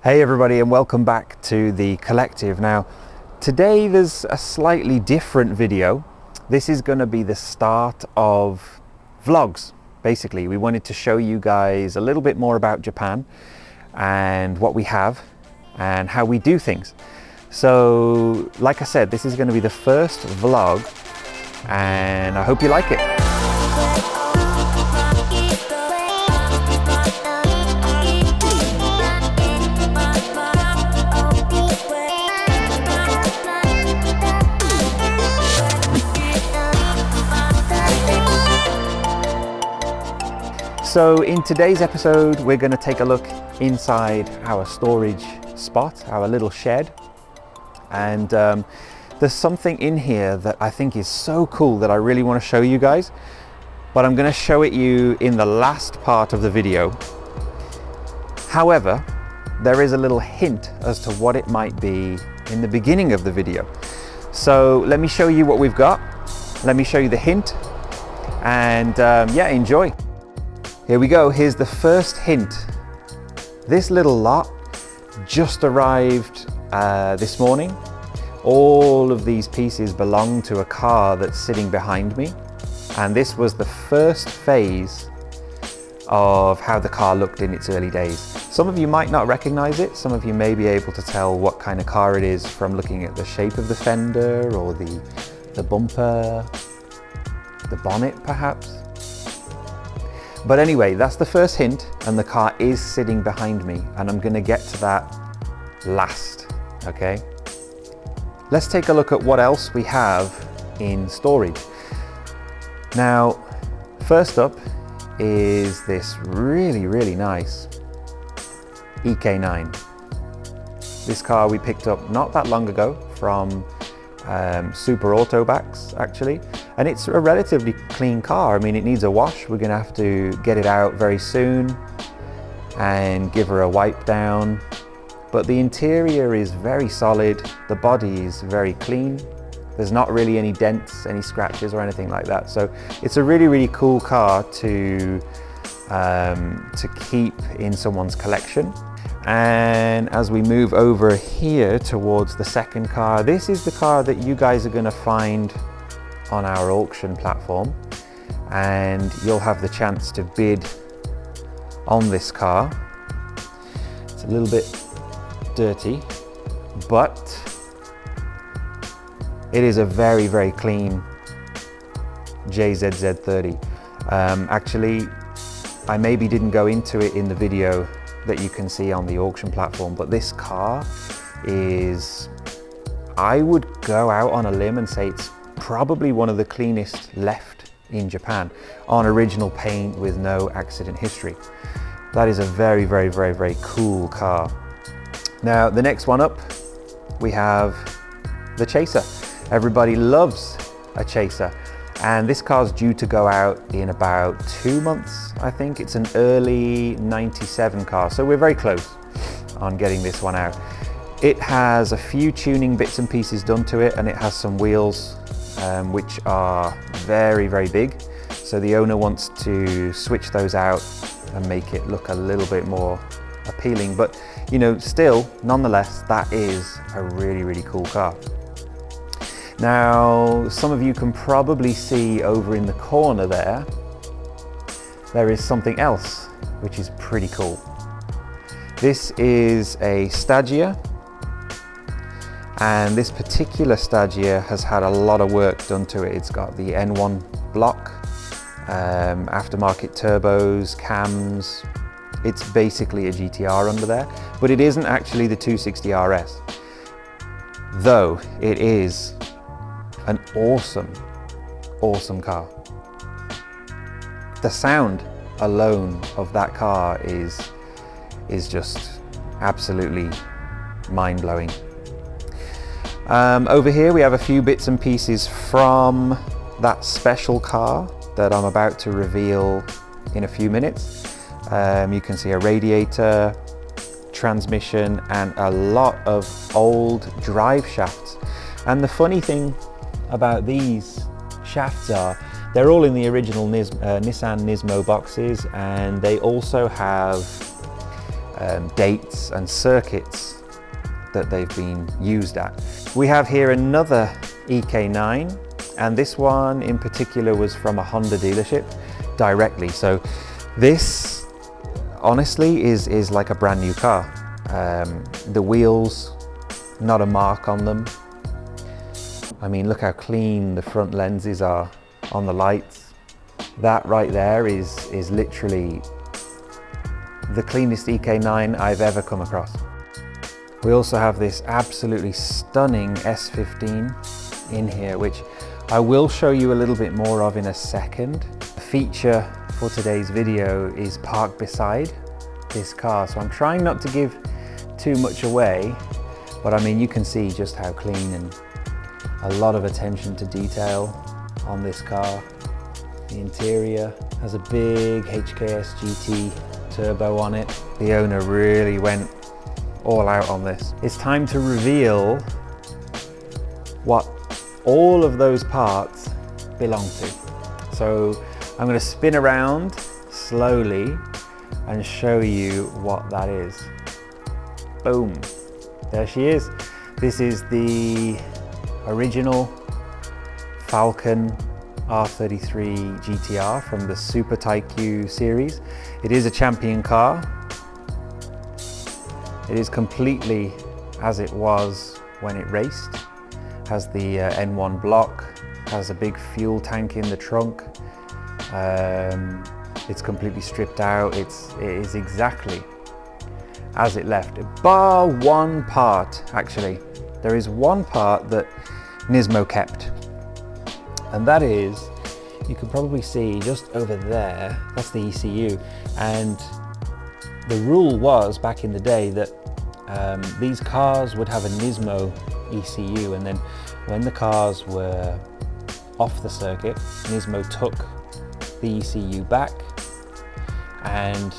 Hey everybody, and welcome back to the collective. Now today there's a slightly different video. This is going to be the start of vlogs. Basically, we wanted to show you guys a little bit more about Japan and what we have and how we do things. So like I said, this is going to be the first vlog and I hope you like it. So in today's episode, we're going to take a look inside our storage spot, our little shed. And there's something in here that I think is so cool that I really want to show you guys. But I'm going to show it you in the last part of the video. However, there is a little hint as to what it might be in the beginning of the video. So let me show you what we've got. Let me show you the hint. And yeah, enjoy. Here we go, here's the first hint. This little lot just arrived this morning. All of these pieces belong to a car that's sitting behind me. And this was the first phase of how the car looked in its early days. Some of you might not recognize it. Some of you may be able to tell what kind of car it is from looking at the shape of the fender or the bumper, the bonnet perhaps. But anyway, that's the first hint, and the car is sitting behind me, and I'm going to get to that last, okay? Let's take a look at what else we have in storage. Now, first up is this really nice EK9. This car we picked up not that long ago from Super Autobacks, actually. And it's a relatively clean car. I mean, it needs a wash. We're gonna have to get it out very soon and give her a wipe down. But the interior is very solid. The body is very clean. There's not really any dents, any scratches or anything like that. So it's a really cool car to keep in someone's collection. And as we move over here towards the second car, this is the car that you guys are gonna find on our auction platform, and you'll have the chance to bid on this car. It's a little bit dirty, but it is a very clean JZZ30. Actually, I maybe didn't go into it in the video that you can see on the auction platform, but this car is, I would go out on a limb and say it's probably one of the cleanest left in Japan, on original paint with no accident history. That is a very cool car. Now the next one up, we have the Chaser. Everybody loves a Chaser, and this car's due to go out in about 2 months, I think. It's an early 97 car, so we're very close on getting this one out. It has a few tuning bits and pieces done to it, and it has some wheels which are very big. So the owner wants to switch those out and make it look a little bit more appealing. But you know, still, nonetheless, that is a really cool car. Now, some of you can probably see over in the corner there is something else which is pretty cool. This is a Stagea. And this particular Stagea has had a lot of work done to it. It's got the N1 block, aftermarket turbos, cams. It's basically a GTR under there, but it isn't actually the 260 RS. Though it is an awesome car. The sound alone of that car is just absolutely mind-blowing. Over here we have a few bits and pieces from that special car that I'm about to reveal in a few minutes. You can see a radiator, transmission, and a lot of old drive shafts. And the funny thing about these shafts are they're all in the original Nissan Nismo boxes, and they also have dates and circuits that they've been used at. We have here another EK9, and this one in particular was from a Honda dealership directly. So this honestly is like a brand new car. The wheels, not a mark on them. I mean, look how clean the front lenses are on the lights. That right there is literally the cleanest EK9 I've ever come across. We also have this absolutely stunning S15 in here, which I will show you a little bit more of in a second. The feature for today's video is parked beside this car, so I'm trying not to give too much away, but I mean, you can see just how clean and a lot of attention to detail on this car. The interior has a big HKS GT turbo on it. The owner really went all out on this. It's time to reveal what all of those parts belong to. So I'm going to spin around slowly and show you what that is. Boom, there she is. This is the original Falcon R33 GTR from the Super Tycoon series. It is a champion car. It is completely as it was when it raced. Has the N1 block, has a big fuel tank in the trunk. It's completely stripped out. It is exactly as it left, bar one part. Actually, there is one part that Nismo kept, and that is, you can probably see just over there, that's the ECU. And the rule was back in the day that these cars would have a Nismo ECU, and then when the cars were off the circuit, Nismo took the ECU back, and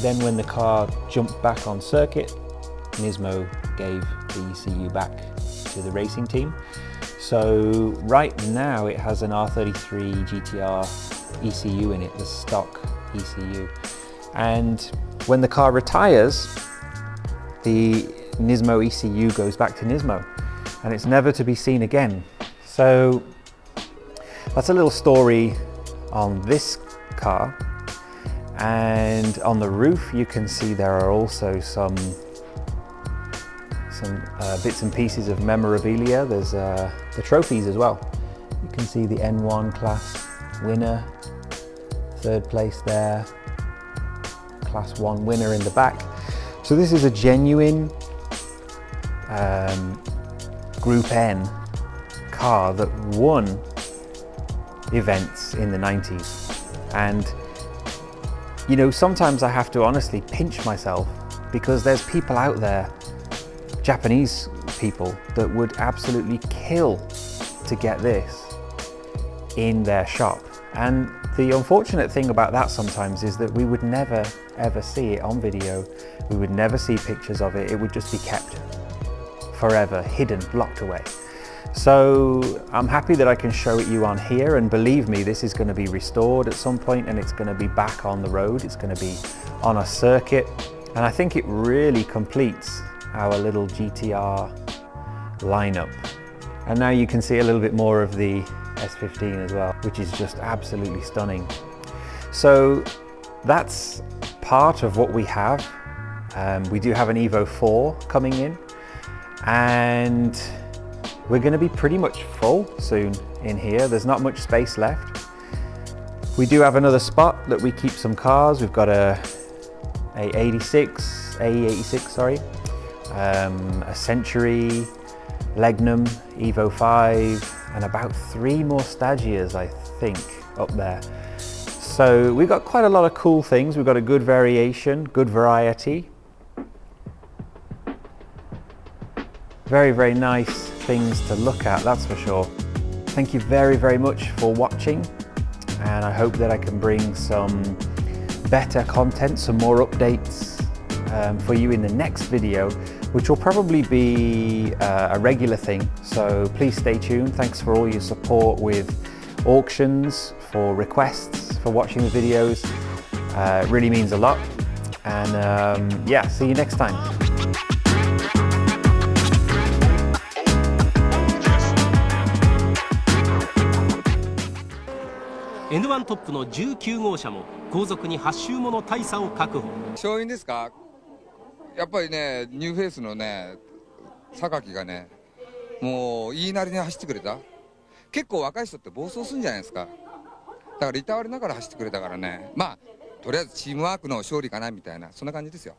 then when the car jumped back on circuit, Nismo gave the ECU back to the racing team. So right now it has an R33 GTR ECU in it, the stock ECU. And when the car retires, the Nismo ECU goes back to Nismo, and it's never to be seen again. So that's a little story on this car. And on the roof you can see there are also some bits and pieces of memorabilia. There's the trophies as well. You can see the N1 class winner, third place there, class 1 winner in the back. So this is a genuine Group N car that won events in the 90s. And you know, sometimes I have to honestly pinch myself, because there's people out there, Japanese people, that would absolutely kill to get this in their shop. And the unfortunate thing about that sometimes is that we would never ever see it on video. We would never see pictures of it. It would just be kept forever, hidden, locked away. So I'm happy that I can show it you on here, and believe me, this is going to be restored at some point, and it's going to be back on the road. It's going to be on a circuit, and I think it really completes our little GTR lineup. And now you can see a little bit more of the S15 as well, which is just absolutely stunning. So that's part of what we have. We do have an Evo 4 coming in, and we're going to be pretty much full soon in here. There's not much space left. We do have another spot that we keep some cars. We've got a 86, sorry, a Century, Legnum, Evo 5, and about 3 more Stagias, I think, up there. So we've got quite a lot of cool things. We've got a good variation, good variety. Very, very nice things to look at, that's for sure. Thank you very, very much for watching, and I hope that I can bring some better content, some more updates for you in the next video, which will probably be a regular thing. So please stay tuned. Thanks for all your support with auctions, for requests, for watching the videos. It really means a lot. And yeah, see you next time. N1 トップの19号車も後続に8周もの大差を確保。勝因ですか？やっぱりね、ニューフェイスのね、榊がね、もう言いなりに走ってくれた。結構若い人って暴走するんじゃないですか。だからいたわりながら走ってくれたからね、まあとりあえずチームワークの勝利かなみたいな、そんな感じですよ。